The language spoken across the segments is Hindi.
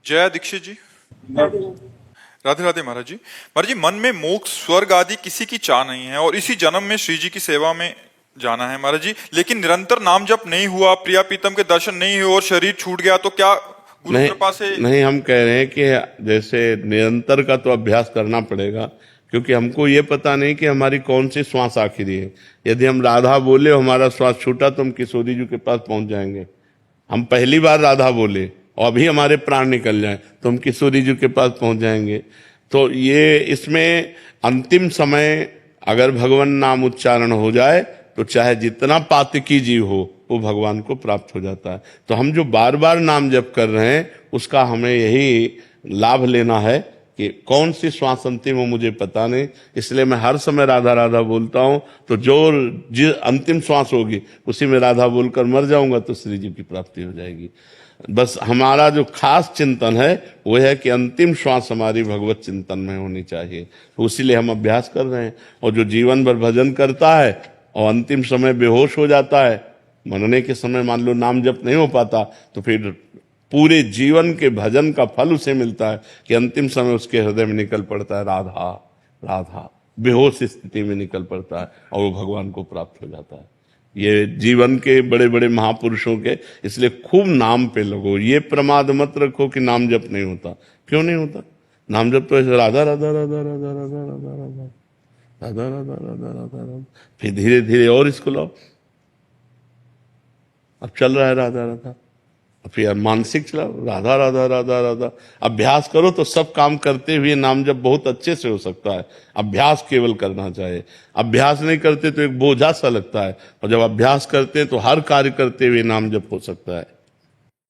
जया दीक्षित जी। राधे राधे महाराज जी। महाराज जी, मन में मोक्ष स्वर्ग आदि किसी की चाह नहीं है और इसी जन्म में श्री जी की सेवा में जाना है महाराज जी, लेकिन निरंतर नाम जप नहीं हुआ, प्रिया प्रीतम के दर्शन नहीं हुए और शरीर छूट गया, तो क्या गुरु नहीं कृपा से? नहीं, हम कह रहे हैं कि जैसे निरंतर का तो अभ्यास करना पड़ेगा, क्योंकि हमको ये पता नहीं कि हमारी कौन सी श्वास आखिरी है। यदि हम राधा बोले और हमारा श्वास छूटा तो हम किशोरी जी के पास पहुंच जाएंगे। हम पहली बार राधा बोले और अभी हमारे प्राण निकल जाए तो हम किशोरी जी के पास पहुंच जाएंगे। तो ये इसमें अंतिम समय अगर भगवान नाम उच्चारण हो जाए तो चाहे जितना पातकी जीव हो वो भगवान को प्राप्त हो जाता है। तो हम जो बार बार नाम जप कर रहे हैं उसका हमें यही लाभ लेना है कि कौन सी श्वास अंतिम हो मुझे पता नहीं, इसलिए मैं हर समय राधा राधा बोलता हूं। तो जो अंतिम श्वास होगी उसी में राधा बोलकर मर जाऊंगा तो श्री जी की प्राप्ति हो जाएगी। बस हमारा जो खास चिंतन है वो है कि अंतिम श्वास हमारी भगवत चिंतन में होनी चाहिए, तो इसीलिए हम अभ्यास कर रहे हैं। और जो जीवन भर भजन करता है और अंतिम समय बेहोश हो जाता है, मरने के समय मान लो नाम जप नहीं हो पाता, तो फिर पूरे जीवन के भजन का फल उसे मिलता है कि अंतिम समय उसके हृदय में निकल पड़ता है राधा राधा, बेहोश स्थिति में निकल पड़ता है और वो भगवान को प्राप्त हो जाता है। ये जीवन के बड़े बड़े महापुरुषों के, इसलिए खूब नाम पे लगो। ये प्रमाद मत रखो कि नाम जप नहीं होता। क्यों नहीं होता? नाम जप तो ऐसे राधा राधा राधा राधा राधा राधा राधा राधा राधा राधा राधा राधा, फिर धीरे धीरे और इसको लाओ। अब चल रहा है राधा राधा, फिर मानसिक चलाओ राधा राधा राधा राधा। अभ्यास करो तो सब काम करते हुए नाम जप बहुत अच्छे से हो सकता है। अभ्यास केवल करना चाहिए। अभ्यास नहीं करते तो एक बोझा सा लगता है, और जब अभ्यास करते हैं तो हर कार्य करते हुए नाम जप हो सकता है।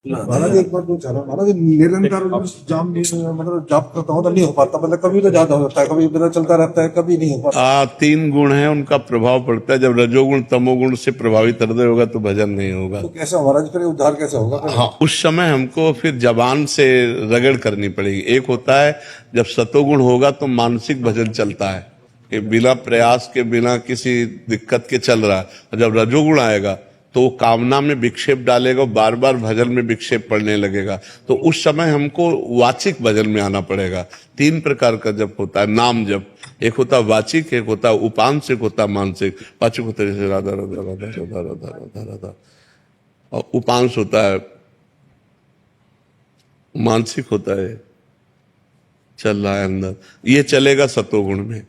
महाराज एक बार पूछा ना, महाराज निरंतर जाम मतलब जाप करता हूँ तो नहीं हो पाता, मतलब कभी तो ज्यादा होता है, कभी इधर चलता रहता है, कभी नहीं हो पाता। तीन गुण हैं, उनका प्रभाव पड़ता है। जब रजोगुण तमोगुण से प्रभावित हृदय होगा तो भजन नहीं होगा। तो कैसे महाराज फिर उद्धार कैसे होगा? हाँ, उस समय हमको फिर जबान से रगड़ करनी पड़ेगी। एक होता है जब सतोगुण होगा तो मानसिक भजन चलता है कि बिना प्रयास के, बिना किसी दिक्कत के चल रहा है। और जब रजोगुण आएगा तो वो कामना में विक्षेप डालेगा, बार बार भजन में विक्षेप पड़ने लगेगा। तो उस समय हमको वाचिक भजन में आना पड़ेगा। तीन प्रकार का जप होता है नाम जप। एक होता है वाचिक, एक होता है उपांशिक, होता है मानसिक। वाचिक होता है जैसे राधा राधा राधा राधा राधा राधा राधा, और उपांश होता है, मानसिक होता है चल रहा है अंदर, ये चलेगा सतोगुण में।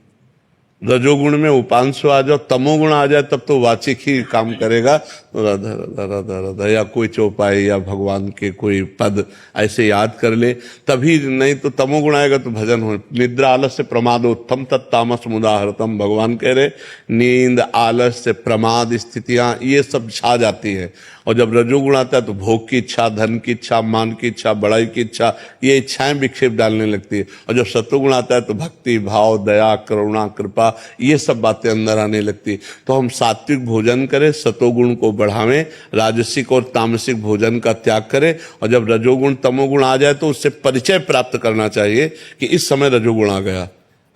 रजोगुण में उपांश आ जाओ, तमोगुण आ जाए तब तो वाचिक ही काम करेगा। राधा राधा राधा राधा, या कोई चौपाई या भगवान के कोई पद ऐसे याद कर ले तभी, नहीं तो तमोगुण आएगा तो भजन हो। निद्रा आलस्य प्रमादोत्थम तत्तामस मुदाहरतम, भगवान कह रहे नींद आलस्य प्रमाद स्थितियां ये सब छा जाती है। और जब रजोगुण आता है तो भोग की इच्छा, धन की इच्छा, मान की इच्छा, बड़ाई की इच्छा, ये इच्छाएं विक्षेप डालने लगती है। और जब सत्वगुण आता है तो भक्ति भाव, दया, करुणा, कृपा, ये सब बातें अंदर आने लगती है। तो हम सात्विक भोजन करें, सतोगुण को बढ़ावें, राजसिक और तामसिक भोजन का त्याग करें। और जब रजोगुण तमोगुण आ जाए तो उससे परिचय प्राप्त करना चाहिए कि इस समय रजोगुण आ गया,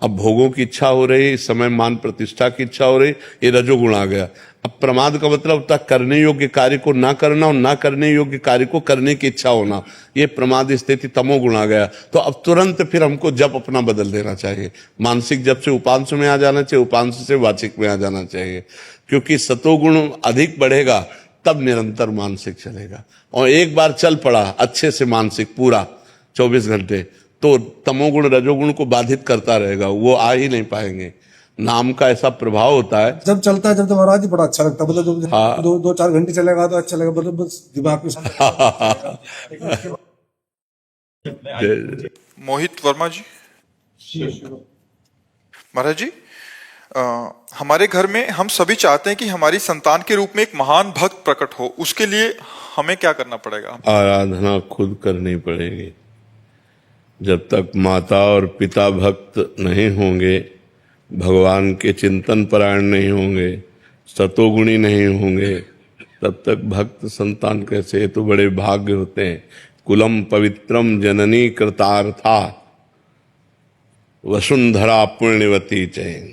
अब भोगों की इच्छा हो रही, इस समय मान प्रतिष्ठा की इच्छा हो रही, ये रजोगुण आ गया। अब प्रमाद का मतलब होता है करने योग्य कार्य को ना करना और ना करने योग्य कार्य को करने की इच्छा होना, ये प्रमाद स्थिति तमोगुण आ गया। तो अब तुरंत फिर हमको जप अपना बदल देना चाहिए। मानसिक जप से उपांश में आ जाना चाहिए, उपांश से वाचिक में आ जाना चाहिए, क्योंकि सतोगुण अधिक बढ़ेगा तब निरंतर मानसिक चलेगा। और एक बार चल पड़ा अच्छे से मानसिक पूरा 24 घंटे तो तमोगुण रजोगुण को बाधित करता रहेगा, वो आ ही नहीं पाएंगे। नाम का ऐसा प्रभाव होता है जब चलता है जब तो महाराज जी बड़ा अच्छा लगता है, मतलब जब हाँ। दो चार घंटे चलेगा तो अच्छा लगेगा, मतलब बस दिमाग में। मोहित वर्मा जी। महाराज जी, हमारे घर में हम सभी चाहते हैं कि हमारी संतान के रूप में एक महान भक्त प्रकट हो, उसके लिए हमें क्या करना पड़ेगा? आराधना खुद करनी पड़ेगी। जब तक माता और पिता भक्त नहीं होंगे, भगवान के चिंतन परायण नहीं होंगे, सतोगुणी नहीं होंगे, तब तक भक्त संतान कैसे? ये तो बड़े भाग्य होते हैं। कुलम पवित्रम जननी कृतार्था वसुंधरा पुण्यवती चैन,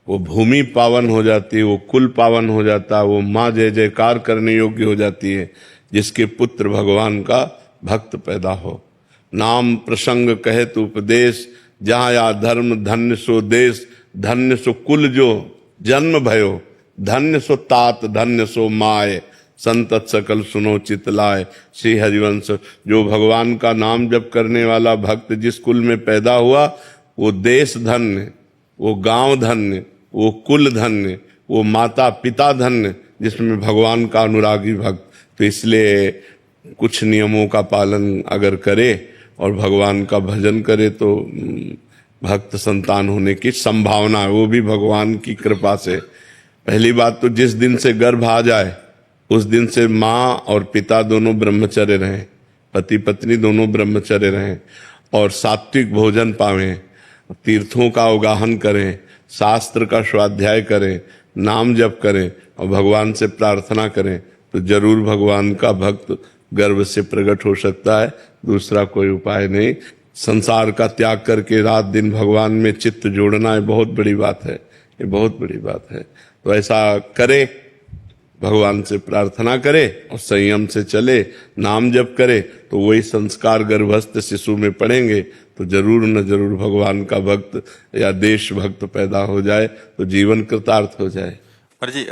वो भूमि पावन हो जाती है, वो कुल पावन हो जाता है, वो माँ जय जयकार करने योग्य हो जाती है जिसके पुत्र भगवान का भक्त पैदा हो। नाम प्रसंग कहत उपदेश, जहाँ या धर्म धन्य सो देश, धन्य सो कुल जो जन्म भयो, धन्य सो तात धन्य सो माय, संतत सकल सुनो चितलाय। श्री हरिवंश। जो भगवान का नाम जप करने वाला भक्त जिस कुल में पैदा हुआ, वो देश धन्य, वो गांव धन्य, वो कुल धन्य, वो माता पिता धन्य, जिसमें भगवान का अनुरागी भक्त। तो इसलिए कुछ नियमों का पालन अगर करे और भगवान का भजन करे तो भक्त संतान होने की संभावना है, वो भी भगवान की कृपा से। पहली बात तो जिस दिन से गर्भ आ जाए उस दिन से माँ और पिता दोनों ब्रह्मचर्य रहें, पति पत्नी दोनों ब्रह्मचर्य रहें, और सात्विक भोजन पावें, तीर्थों का अवगाहन करें, शास्त्र का स्वाध्याय करें, नाम जप करें और भगवान से प्रार्थना करें, तो जरूर भगवान का भक्त गर्भ से प्रकट हो सकता है। दूसरा कोई उपाय नहीं। संसार का त्याग करके रात दिन भगवान में चित्त जोड़ना है, बहुत बड़ी बात है, ये बहुत बड़ी बात है। तो ऐसा करे, भगवान से प्रार्थना करे और संयम से चले, नाम जप करे, तो वही संस्कार गर्भस्थ शिशु में पड़ेंगे तो जरूर न जरूर भगवान का भक्त या देश भक्त पैदा हो जाए तो जीवन कृतार्थ हो जाए। महाराज जी,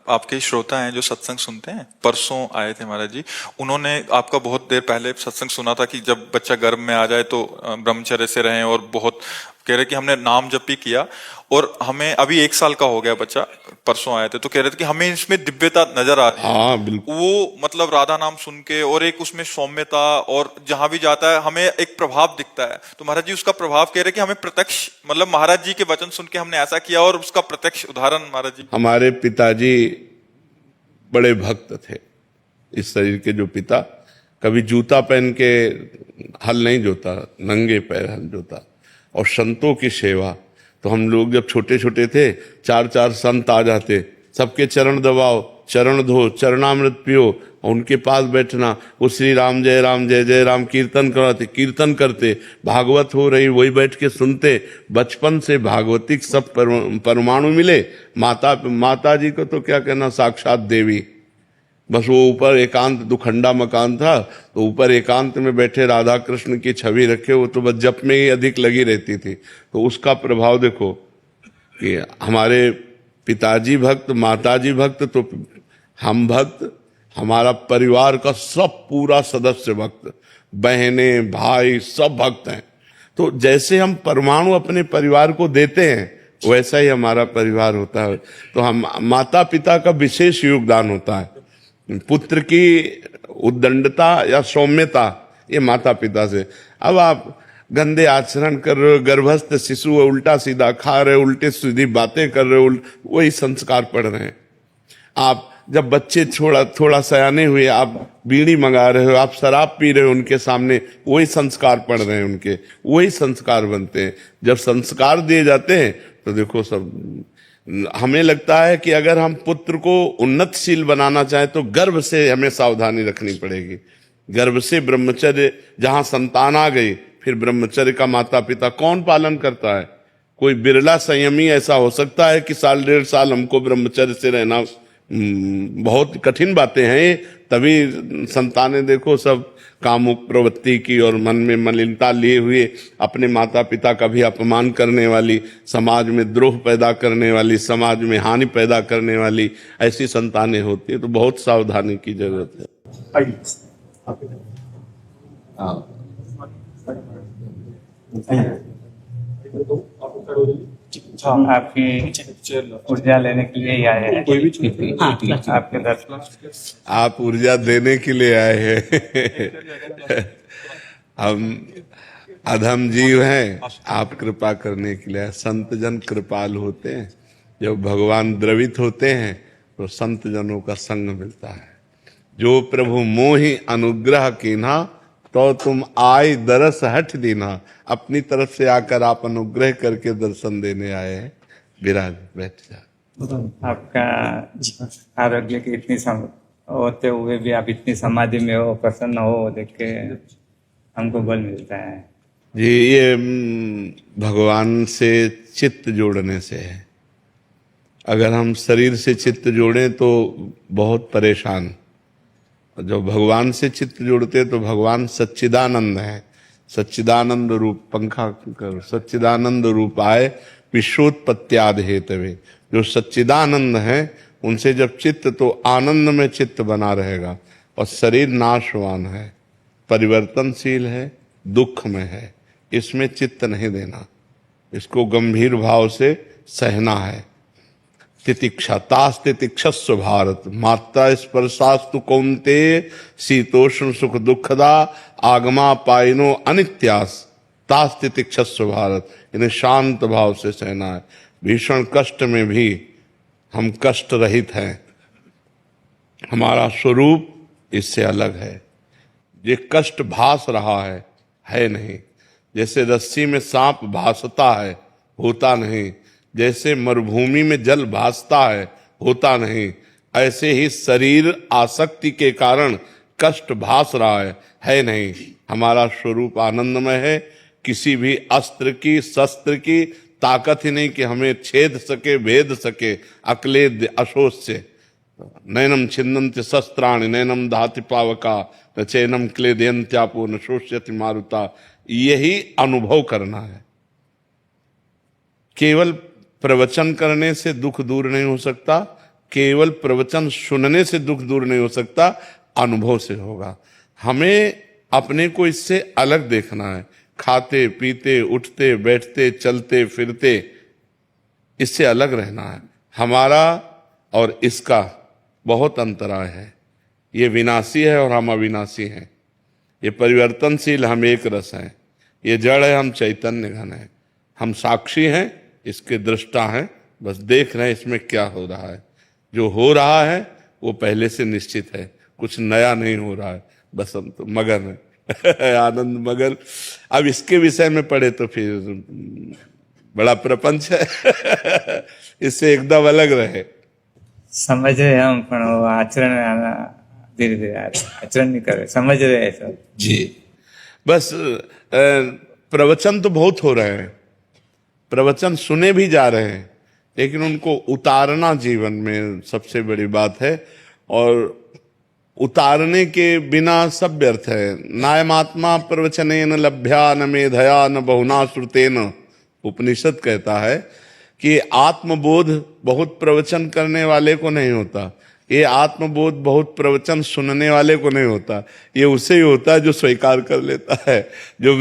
आपके श्रोता हैं जो सत्संग सुनते हैं, परसों आए थे महाराज जी, उन्होंने आपका बहुत देर पहले सत्संग सुना था कि जब बच्चा गर्भ में आ जाए तो ब्रह्मचर्य से रहें, और बहुत कह रहे कि हमने नाम जप भी किया और हमें अभी 1 साल का हो गया बच्चा, परसों आए थे तो कह रहे थे कि हमें इसमें दिव्यता नजर आ रही है। हाँ बिल्कुल, वो मतलब राधा नाम सुन के, और एक उसमें सौम्यता, और जहां भी जाता है हमें एक प्रभाव दिखता है। तो महाराज जी उसका प्रभाव कह रहे कि हमें प्रत्यक्ष, मतलब महाराज जी के वचन सुन के हमने ऐसा किया, और उसका प्रत्यक्ष उदाहरण महाराज जी। हमारे पिताजी बड़े भक्त थे। इस शरीर के जो पिता कभी जूता पहन के हल नहीं जोता, नंगे पैर हल जोता, और संतों की सेवा। तो हम लोग जब छोटे छोटे थे, 4 संत आ जाते, सबके चरण दबाओ, चरण धो, चरणामृत पियो, और उनके पास बैठना, वो श्री राम जय जय राम कीर्तन कराते, कीर्तन करते, भागवत हो रही वही बैठ के सुनते। बचपन से भागवतिक सब परमाणु मिले। माता जी को तो क्या कहना, साक्षात देवी। बस वो ऊपर एकांत, दुखंडा मकान था, तो ऊपर एकांत में बैठे राधा कृष्ण की छवि रखे, वो तो बस जप में ही अधिक लगी रहती थी। तो उसका प्रभाव देखो कि हमारे पिताजी भक्त, माताजी भक्त, तो हम भक्त, हमारा परिवार का सब पूरा सदस्य भक्त, बहने भाई सब भक्त हैं। तो जैसे हम परमाणु अपने परिवार को देते हैं वैसा ही हमारा परिवार होता है। तो हम माता पिता का विशेष योगदान होता है। पुत्र की उद्दंडता या सौम्यता ये माता पिता से। अब आप गंदे आचरण कर रहे हो, गर्भस्थ शिशु है, उल्टा सीधा खा रहे हो, उल्टे सीधी बातें कर रहे हो, वही संस्कार पड़ रहे हैं। आप जब बच्चे थोड़ा सयाने हुए, आप बीड़ी मंगा रहे हो, आप शराब पी रहे हो उनके सामने, वही संस्कार पड़ रहे हैं उनके, वही संस्कार बनते हैं। जब संस्कार दिए जाते हैं तो देखो सब, हमें लगता है कि अगर हम पुत्र को उन्नतशील बनाना चाहें तो गर्भ से हमें सावधानी रखनी पड़ेगी। गर्भ से ब्रह्मचर्य, जहां संतान आ गई फिर ब्रह्मचर्य का माता पिता कौन पालन करता है? कोई बिरला संयमी ऐसा हो सकता है कि 1.5 साल हमको ब्रह्मचर्य से रहना, बहुत कठिन बातें हैं ये। तभी संतानें देखो सब कामुक प्रवृत्ति की और मन में मलिनता लिए हुए, अपने माता पिता का भी अपमान करने वाली, समाज में द्रोह पैदा करने वाली, समाज में हानि पैदा करने वाली ऐसी संतानें होती है। तो बहुत सावधानी की जरूरत है। आपकी ऊर्जा लेने के लिए ही आए हैं। आपके दर्शन, आप ऊर्जा देने के लिए आए हैं। हम अधम जीव हैं, आप कृपा करने के लिए। संत जन कृपाल होते हैं। जब भगवान द्रवित होते हैं तो संत जनों का संग मिलता है। जो प्रभु मोहि अनुग्रह कीन्हा, तो तुम आए दरस हट दीना। अपनी तरफ से आकर आप अनुग्रह करके दर्शन देने आए हैं। विराज, बैठ जा। आपका आरोग्य की इतनी होते हुए भी आप इतनी समाधि में हो, प्रसन्न हो, देख के हमको बल मिलता है जी। ये भगवान से चित्त जोड़ने से है। अगर हम शरीर से चित्त जोड़ें तो बहुत परेशान। जब भगवान से चित्त जोड़ते तो भगवान सच्चिदानंद है। सच्चिदानंद रूप पंखा कर सच्चिदानंद रूप आए विश्वोत्पत्त्यादि हेतवे। जो सच्चिदानंद है उनसे जब चित्त तो आनंद में चित्त बना रहेगा। और शरीर नाशवान है, परिवर्तनशील है, दुख में है, इसमें चित्त नहीं देना, इसको गंभीर भाव से सहना है। तितिक्षा तास तितिक्षस्व भारत मात्रा स्पर्शास्तु कौन्ते शीतोष्ण सुख दुखदा आगमा पाइनो अनित्यास तास तितिक्षस्व भारत। इन्हें शांत भाव से सहना है। भीषण कष्ट में भी हम कष्ट रहित हैं, हमारा स्वरूप इससे अलग है। ये कष्ट भास रहा है नहीं। जैसे रस्सी में सांप भासता है, होता नहीं। जैसे मरुभूमि में जल भासता है, होता नहीं। ऐसे ही शरीर आसक्ति के कारण कष्ट भास रहा है नहीं। हमारा स्वरूप आनंदमय है। किसी भी अस्त्र की शस्त्र की ताकत ही नहीं कि हमें छेद सके, भेद सके अक्लेद अशोच से। नैनम छिन्नन्ति शस्त्राणि नैनम दहाति पावका न चैनम क्लेदयन्त्यापो न शोष्यति मारुता। यही अनुभव करना है। केवल प्रवचन करने से दुख दूर नहीं हो सकता, केवल प्रवचन सुनने से दुख दूर नहीं हो सकता, अनुभव से होगा। हमें अपने को इससे अलग देखना है। खाते पीते उठते बैठते चलते फिरते इससे अलग रहना है। हमारा और इसका बहुत अंतराय है। ये विनाशी है और हम अविनाशी हैं। ये परिवर्तनशील, हम एक रस हैं। ये जड़ है, हम चैतन्य घन है। हम साक्षी हैं, इसके दृष्टा हैं, बस देख रहे हैं इसमें क्या हो रहा है। जो हो रहा है वो पहले से निश्चित है, कुछ नया नहीं हो रहा है, बस हम तो मगन है आनंद मगन। अब इसके विषय में पढ़े तो फिर बड़ा प्रपंच है इससे एकदम अलग रहे। समझ रहे हम पण वो आचरण धीरे धीरे आचरण नहीं कर रहे, समझ रहे हैं सब जी। बस प्रवचन तो बहुत हो रहे हैं, प्रवचन सुने भी जा रहे हैं, लेकिन उनको उतारना जीवन में सबसे बड़ी बात है। और उतारने के बिना सब व्यर्थ है। नायमात्मा प्रवचनेन लभ्या न मेधया न बहुना श्रुतेन। उपनिषद कहता है कि आत्मबोध बहुत प्रवचन करने वाले को नहीं होता। ये आत्मबोध बहुत प्रवचन सुनने वाले को नहीं होता। ये उसे ही होता है जो स्वीकार कर लेता है, जो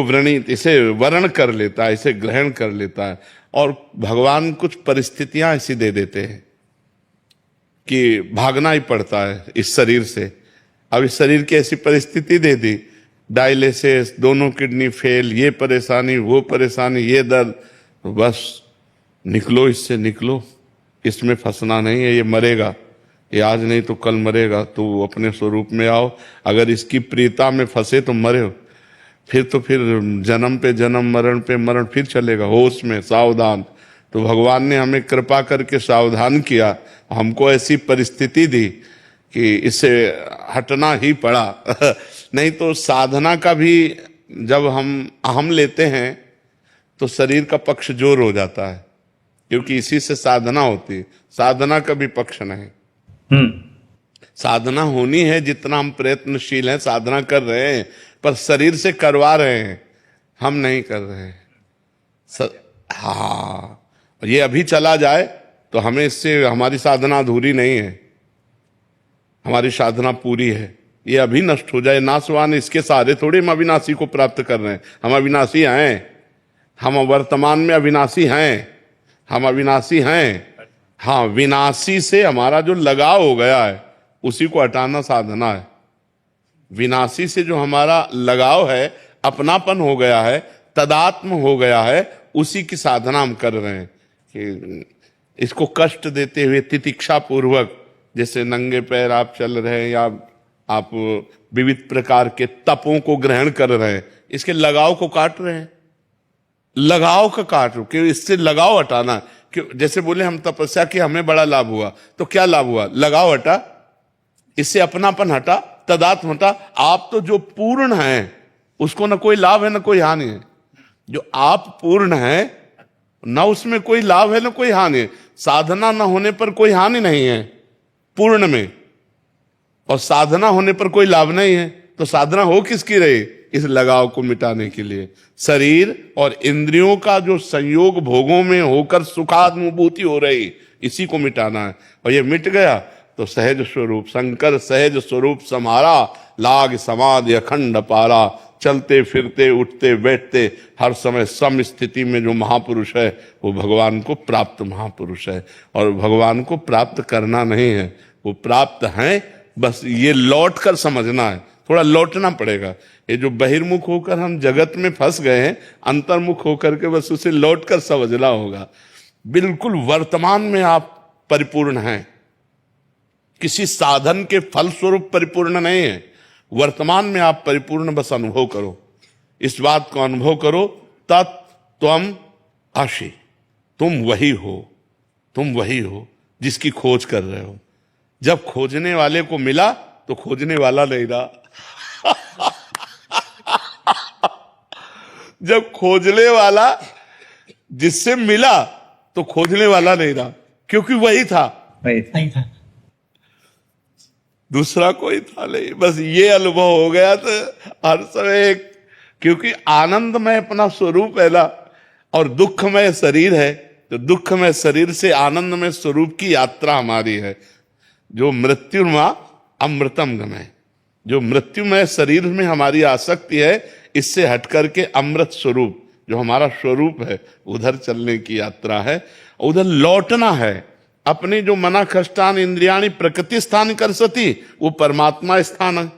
व्रणित इसे वर्ण कर लेता है, इसे ग्रहण कर लेता है। और भगवान कुछ परिस्थितियां ऐसी दे देते हैं कि भागना ही पड़ता है इस शरीर से। अब इस शरीर की ऐसी परिस्थिति दे दी, डायलिसिस, दोनों किडनी फेल, ये परेशानी वो परेशानी, ये दर्द, बस निकलो इससे, निकलो, इसमें फंसना नहीं है। ये मरेगा, ये आज नहीं तो कल मरेगा, तो अपने स्वरूप में आओ। अगर इसकी प्रियता में फंसे तो मरे हो, फिर जन्म पे जन्म, मरण पे मरण फिर चलेगा। होश में सावधान। तो भगवान ने हमें कृपा करके सावधान किया, हमको ऐसी परिस्थिति दी कि इससे हटना ही पड़ा नहीं तो साधना का भी जब हम अहम लेते हैं तो शरीर का पक्ष जोर हो जाता है, क्योंकि इसी से साधना होती है। साधना का भी पक्ष नहीं। साधना होनी है, जितना हम प्रयत्नशील हैं साधना कर रहे हैं, पर शरीर से करवा रहे हैं, हम नहीं कर रहे हैं। हाँ, ये अभी चला जाए तो हमें इससे हमारी साधना अधूरी नहीं है, हमारी साधना पूरी है। ये अभी नष्ट हो जाए, नाशवान, इसके सहारे थोड़े हम अविनाशी को प्राप्त कर रहे हैं। हम अविनाशी हैं, हम वर्तमान में अविनाशी हैं, हम अविनाशी हैं। हाँ, विनाशी से हमारा जो लगाव हो गया है उसी को हटाना साधना है। विनाशी से जो हमारा लगाव है, अपनापन हो गया है, तदात्म हो गया है, उसी की साधना हम कर रहे हैं। कि इसको कष्ट देते हुए तितिक्षा पूर्वक, जैसे नंगे पैर आप चल रहे हैं या आप विविध प्रकार के तपों को ग्रहण कर रहे हैं, इसके लगाव को काट रहे हैं। लगाव का काट, कि इससे लगाव हटाना। कि जैसे बोले हम तपस्या की, हमें बड़ा लाभ हुआ, तो क्या लाभ हुआ? लगाव हटा, इससे अपनापन हटा, तदात्म हटा। आप तो जो पूर्ण है उसको न कोई लाभ है न कोई हानि है। जो आप पूर्ण है न उसमें कोई लाभ है न कोई हानि है। साधना न होने पर कोई हानि नहीं है पूर्ण में, और साधना होने पर कोई लाभ नहीं है। तो साधना हो किसकी रही? इस लगाव को मिटाने के लिए। शरीर और इंद्रियों का जो संयोग भोगों में होकर सुखानुभूति हो रही, इसी को मिटाना है। और ये मिट गया तो सहज स्वरूप शंकर सहज स्वरूप समारा, लाग समाधि अखंड पारा। चलते फिरते उठते बैठते हर समय सम स्थिति में जो महापुरुष है वो भगवान को प्राप्त महापुरुष है। और भगवान को प्राप्त करना नहीं है, वो प्राप्त हैं, बस ये लौट कर समझना है, थोड़ा लौटना पड़ेगा। ये जो बहिर्मुख होकर हम जगत में फंस गए हैं, अंतर्मुख होकर के बस उसे लौट कर समझना होगा। बिल्कुल वर्तमान में आप परिपूर्ण हैं, किसी साधन के फल स्वरूप परिपूर्ण नहीं है। वर्तमान में आप परिपूर्ण बस अनुभव करो, इस बात को अनुभव करो, तत्त्वम् असि, तुम वही हो, तुम वही हो जिसकी खोज कर रहे हो। जब खोजने वाले को मिला तो खोजने वाला नहीं रहा। जब खोजने वाला जिससे मिला तो खोजने वाला नहीं रहा, क्योंकि वही था, वही था। दूसरा कोई था नहीं। बस ये अनुभव हो गया तो हर समय, क्योंकि आनंदमय अपना स्वरूप है ना, और दुखमय शरीर है, तो दुखमय शरीर से आनंदमय स्वरूप की यात्रा हमारी है। जो मृत्युर्मा अमृतम गमय, जो मृत्युमय शरीर में हमारी आसक्ति है, इससे हट करके अमृत स्वरूप जो हमारा स्वरूप है, उधर चलने की यात्रा है। उधर लौटना है। अपने जो मना कष्टान इंद्रियाणी प्रकृति स्थान कर सती, वो परमात्मा स्थान है,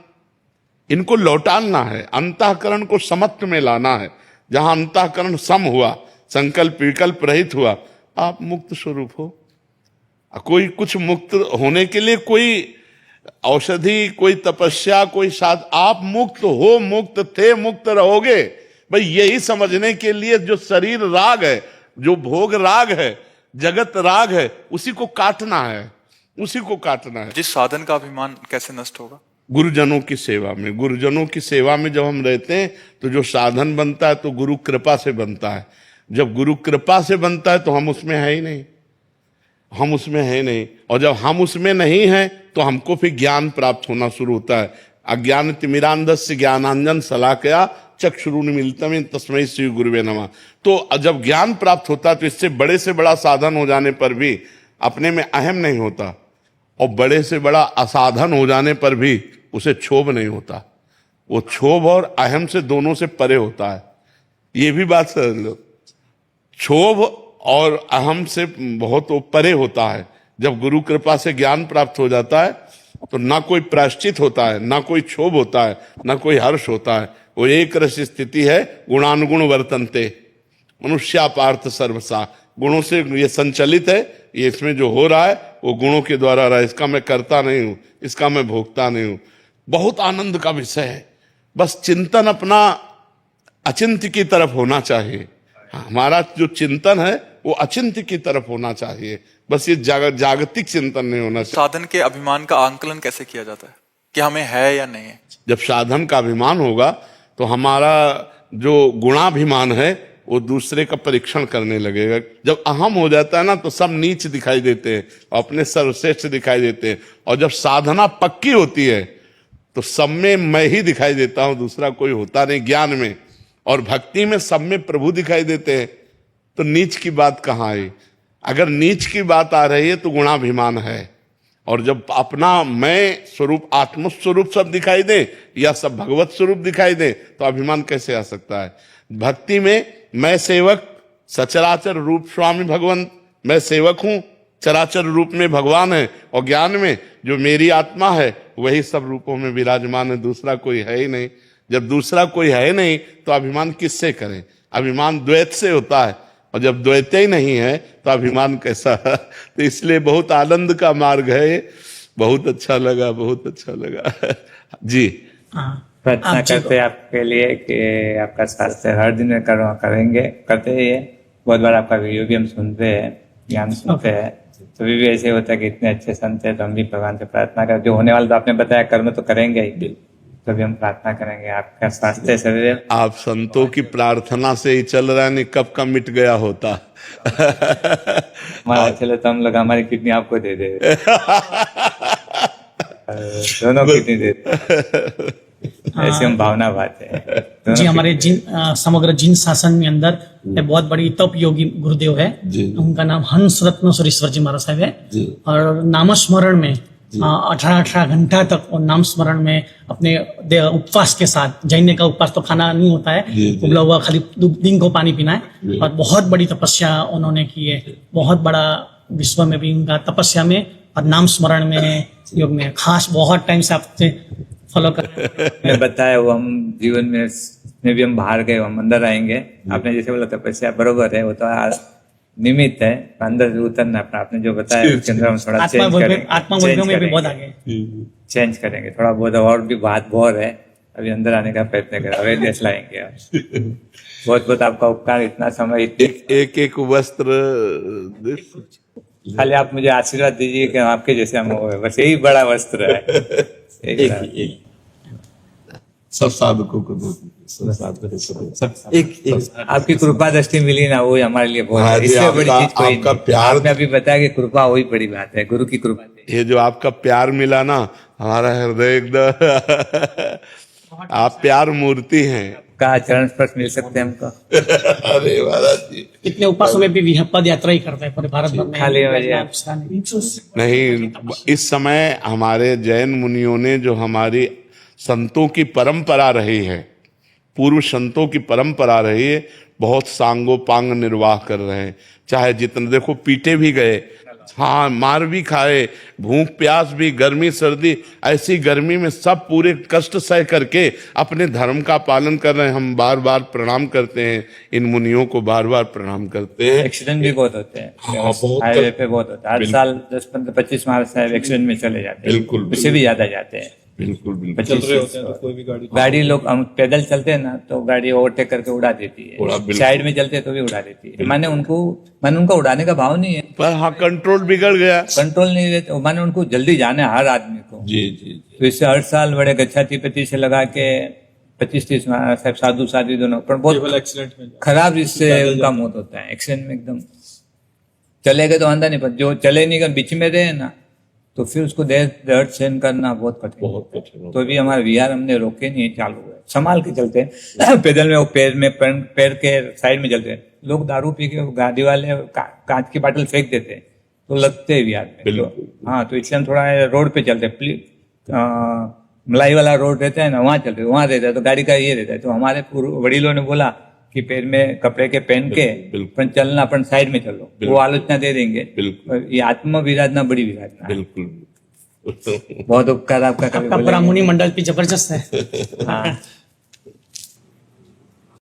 इनको लौटाना है। अंतःकरण को समत्व में लाना है। जहां अंतःकरण सम हुआ, संकल्प विकल्प रहित हुआ, आप मुक्त स्वरूप हो। कोई कुछ मुक्त होने के लिए कोई औषधि, कोई तपस्या, कोई साध, आप मुक्त हो, मुक्त थे, मुक्त रहोगे। भाई यही समझने के लिए जो शरीर राग है, जो भोग राग है, जगत राग है, उसी को काटना है, उसी को काटना है। जिस साधन का अभिमान कैसे नष्ट होगा? गुरुजनों की सेवा में। गुरुजनों की सेवा में जब हम रहते हैं तो जो साधन बनता है तो गुरु कृपा से बनता है। जब गुरु कृपा से बनता है तो हम उसमें है ही नहीं, हम उसमें है नहीं। और जब हम उसमें नहीं हैं तो हमको फिर ज्ञान प्राप्त होना शुरू होता है। अज्ञान तिमिरांधस्य ज्ञानांजन शलाकया चक्षुरुन्मीलितम तस्मै श्री गुरुवे नमः। तो जब ज्ञान प्राप्त होता है तो इससे बड़े से बड़ा साधन हो जाने पर भी अपने में अहम नहीं होता, और बड़े से बड़ा असाधन हो जाने पर भी उसे क्षोभ नहीं होता। वो क्षोभ और अहम से दोनों से परे होता है। ये भी बात समझ लो, क्षोभ और अहम से बहुत परे होता है। जब गुरु कृपा से ज्ञान प्राप्त हो जाता है तो ना कोई प्रायश्चित होता है, ना कोई क्षोभ होता है, ना कोई हर्ष होता है। वो एक रस स्थिति है, गुणानुगुण वर्तनते मनुष्या पार्थ सर्वसा। गुणों से ये संचलित है, ये इसमें जो हो रहा है वो गुणों के द्वारा रहा है। इसका मैं करता नहीं हूं, इसका मैं भोगता नहीं हूं। बहुत आनंद का विषय है। बस चिंतन अपना अचिंत्य की तरफ होना चाहिए। हमारा जो चिंतन है वो अचिंत्य की तरफ होना चाहिए। बस ये जागतिक चिंतन नहीं होना चाहिए। साधन के अभिमान का आंकलन कैसे किया जाता है कि हमें है या नहीं है? जब साधन का अभिमान होगा तो हमारा जो गुणाभिमान है वो दूसरे का परीक्षण करने लगेगा। जब अहम हो जाता है ना तो सब नीच दिखाई देते हैं, अपने सर्वश्रेष्ठ दिखाई देते हैं। और जब साधना पक्की होती है तो सब में मैं ही दिखाई देता हूं, दूसरा कोई होता नहीं। ज्ञान में और भक्ति में सब में प्रभु दिखाई देते हैं, तो नीच की बात कहाँ आई? अगर नीच की बात आ रही है तो गुणाभिमान है। और जब अपना मैं स्वरूप, आत्मस्वरूप सब दिखाई दे या सब भगवत स्वरूप दिखाई दे तो अभिमान कैसे आ सकता है? भक्ति में मैं सेवक, सचराचर रूप स्वामी भगवंत, मैं सेवक हूं, चराचर रूप में भगवान है। और ज्ञान में जो मेरी आत्मा है वही सब रूपों में विराजमान है, दूसरा कोई है ही नहीं। जब दूसरा कोई है नहीं तो अभिमान किससे करें? अभिमान द्वैत से होता है, और जब द्वैत ही नहीं है तो अभिमान कैसा? तो इसलिए बहुत आनंद का मार्ग है। बहुत अच्छा लगा, बहुत अच्छा लगा। जी प्रार्थना करते हैं आपके लिए कि आपका शास्त्र हर दिन में करेंगे, करते ही है। बहुत बार आपका वीडियो भी हम सुनते हैं, ज्ञान सुनते हैं, तो भी ऐसे होता है कि इतने अच्छे संत है तो हम भी भगवान से प्रार्थना कर, जो होने वाला तो आपने बताया कर्म तो करेंगे ही, तभी हम प्रार्थना करेंगे आपका स्वास्थ्य शरीर। आप संतों की प्रार्थना से ही चल रहा है, नहीं कब का मिट गया होता। हमारा चले तो हम लोग हमारी किडनी आपको दे दे। दोनों किडनी दे दे। ऐसी हम भावना भाते हैं जी हमारे समग्र जिन शासन में अंदर एक बहुत बड़ी तप योगी गुरुदेव है, उनका नाम हंस रत्न सुरेश्वर जी महाराज साहब है। और नामस्मरण में 18 घंटा तक और नाम स्मरण में अपने उपवास के साथ, जैन का उपवास तो खाना नहीं होता है, उबला हुआ खाली दिन को पानी पीना है, और बहुत बड़ी तपस्या उन्होंने की है। बहुत बड़ा विश्व में भी उनका तपस्या में और नाम स्मरण में, योग में खास बहुत टाइम से आपसे फॉलो कर रहे हैं। मैंने बताया वो हम जीवन में भी हम बाहर गए, हम अंदर आएंगे। आपने जैसे बोला तपस्या बरोबर है, वो तो निमित्त है, अंदर से उतरना अपना। आपने जो बताया उसके अंदर हम थोड़ा चेंज करेंगे, आत्मा में भी बहुत आगे चेंज करेंगे थोड़ा बहुत। और भी बात बहुत है, अभी अंदर आने का प्रयत्न करें, अवेयरनेस लाएंगे। बहुत बहुत आपका उपकार, इतना समय एक वस्त्र खाली आप मुझे आशीर्वाद दीजिए कि आपके जैसे हम हो, बस यही बड़ा वस्त्र है। एक सब साधकों को दो, सब साधकों को एक आपकी कृपा दृष्टि मिली ना, वो हमारे लिए बहुत है। इससे बड़ी चीज कोई आपका नहीं। प्यार, आपने अभी बताया कि कृपा वही बड़ी बात है, गुरु की कृपा। ये जो आपका प्यार मिला ना, हमारा हृदय एकदम आप प्यार मूर्ति हैं। का चरण स्पर्श मिल सकते हैं हमको। अरे महाराज जी, इतने उपासों में भी पद यात्रा ही करते हैं पूरे भारत भर में। खाली नहीं, इस समय हमारे जैन मुनियों ने जो हमारी संतों की परंपरा रही है, पूर्व संतों की परंपरा रही है, बहुत सांगोपांग निर्वाह कर रहे हैं। चाहे जितने देखो, पीटे भी गए, हाँ मार भी खाए, भूख प्यास भी, गर्मी सर्दी, ऐसी गर्मी में सब पूरे कष्ट सह करके अपने धर्म का पालन कर रहे हैं। हम बार बार प्रणाम करते हैं, इन मुनियों को बार बार प्रणाम करते हैं। एक्सीडेंट भी बहुत होते हैं, हाँ, बहुत हाईवे पे बहुत होता है। हर साल 10-15-25 महाराज साहब एक्सीडेंट में चले जाते हैं। बिल्कुल, उससे भी ज्यादा जाते हैं। बिल्कुल बिल्कुल। 25 गाड़ी लोग, हम पैदल चलते हैं ना, तो गाड़ी ओवरटेक करके उड़ा देती है। साइड में चलते हैं तो भी उड़ा देती है। माने उनका उड़ाने का भाव नहीं है, पर हाँ कंट्रोल बिगड़ गया, कंट्रोल नहीं रहते। माने उनको जल्दी जाना है हर आदमी को। जी जी। तो इससे हर साल बड़े गच्छातिपति से लगा के 25-30 साहब साधु साधु दोनों, पर बहुत एक्सीडेंट में खराब इससे उनका मौत होता है। एक्सीडेंट में एकदम चले गए तो आंदा नहीं, पर जो चले नहीं गए बीच में रहे ना, तो फिर उसको दर्द सहन करना बहुत कठिन। तो भी हमारे विहार हमने रोके नहीं, चालू है, संभाल के चलते हैं। पैदल में वो पैर के साइड में चलते हैं। लोग दारू पी के गाड़ी वाले कांच की बाटल फेंक देते हैं, तो लगते हैं विहार में। तो, हाँ, तो इसलिए हम थोड़ा रोड पे चलते हैं। मलाई वाला रोड रहता है ना, वहाँ चलते, वहाँ रहता है तो गाड़ी का ये रहता है। तो हमारे वडीलों ने बोला कि पैर में कपड़े के पहन के अपन चलना, अपन साइड में चलो, वो आलोचना दे देंगे। ये आत्म विराधना बड़ी विराधना है। बिल्कुल। बहुत उपकार आपका। आपका पूरा मुनि मंडल भी जबरदस्त है। हाँ,